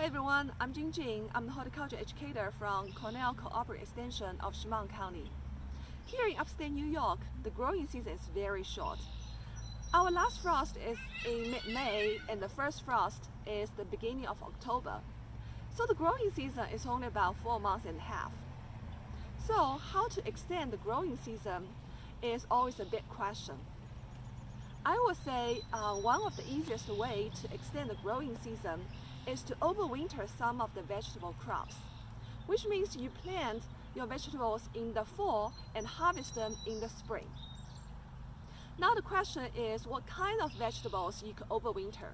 everyone, I'm Diggin. I'm the horticulture educator from Cornell Cooperative Extension of Chemung County. Here in upstate New York, the growing season is very short. Our last frost is in mid-May and the first frost is the beginning of October. So the growing season is only about 4 months and a half. So how to extend the growing season is always a big question. I would say one of the easiest way to extend the growing season is to overwinter some of the vegetable crops, which means you plant your vegetables in the fall and harvest them in the spring. Now the question is, what kind of vegetables you could overwinter?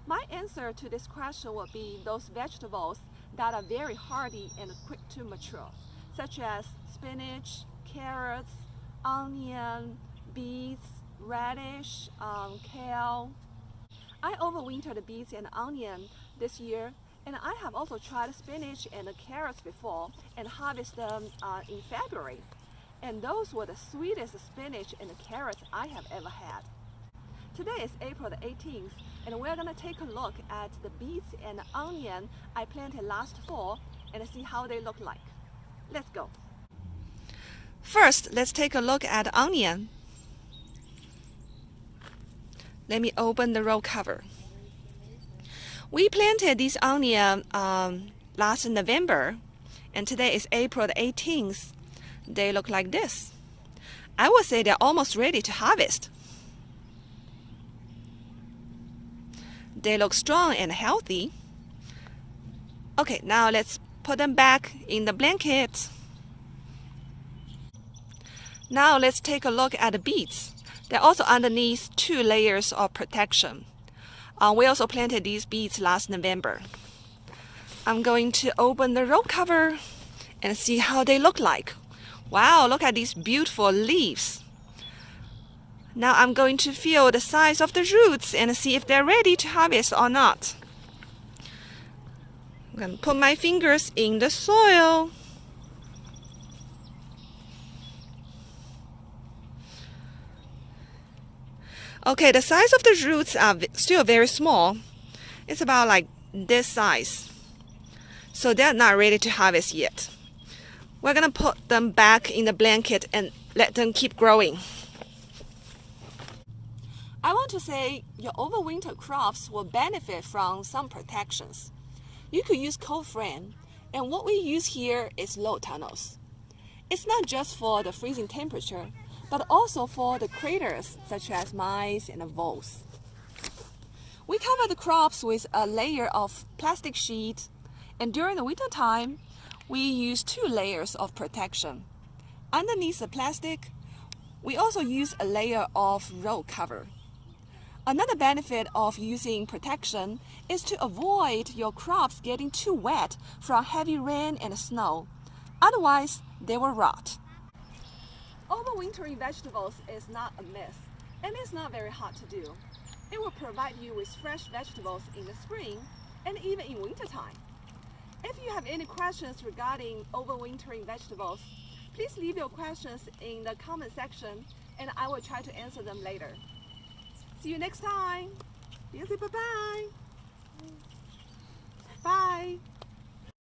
My answer to this question would be those vegetables that are very hardy and quick to mature, such as spinach, carrots, onion, beets, radish, kale. I overwintered the beets and onion this year, and I have also tried spinach and the carrots before and harvest them in February. And those were the sweetest spinach and the carrots I have ever had. Today is April the 18th, and we're going to take a look at the beets and the onion I planted last fall and see how they look like. Let's go. First, let's take a look at the onion. Let me open the row cover. We planted this onion last November, and today is April the 18th. They look like this. I would say they're almost ready to harvest. They look strong and healthy. Okay, now let's put them back in the blanket. Now let's take a look at the beets. They're also underneath 2 layers of protection. We also planted these beets last November. I'm going to open the row cover and see how they look like. Wow, look at these beautiful leaves. Now I'm going to feel the size of the roots and see if they're ready to harvest or not. I'm going to put my fingers in the soil. Okay, the size of the roots are still very small. It's about like this size. So they're not ready to harvest yet. We're going to put them back in the blanket and let them keep growing. I want to say your overwinter crops will benefit from some protections. You could use cold frame, and what we use here is low tunnels. It's not just for the freezing temperature, but also for the critters such as mice and voles. We cover the crops with a layer of plastic sheet, and during the winter time, we use 2 layers of protection. Underneath the plastic, we also use a layer of row cover. Another benefit of using protection is to avoid your crops getting too wet from heavy rain and snow. Otherwise, they will rot. Overwintering vegetables is not a myth, and it's not very hard to do. It will provide you with fresh vegetables in the spring and even in wintertime. If you have any questions regarding overwintering vegetables, please leave your questions in the comment section and I will try to answer them later. See you next time. Bye-bye. Bye.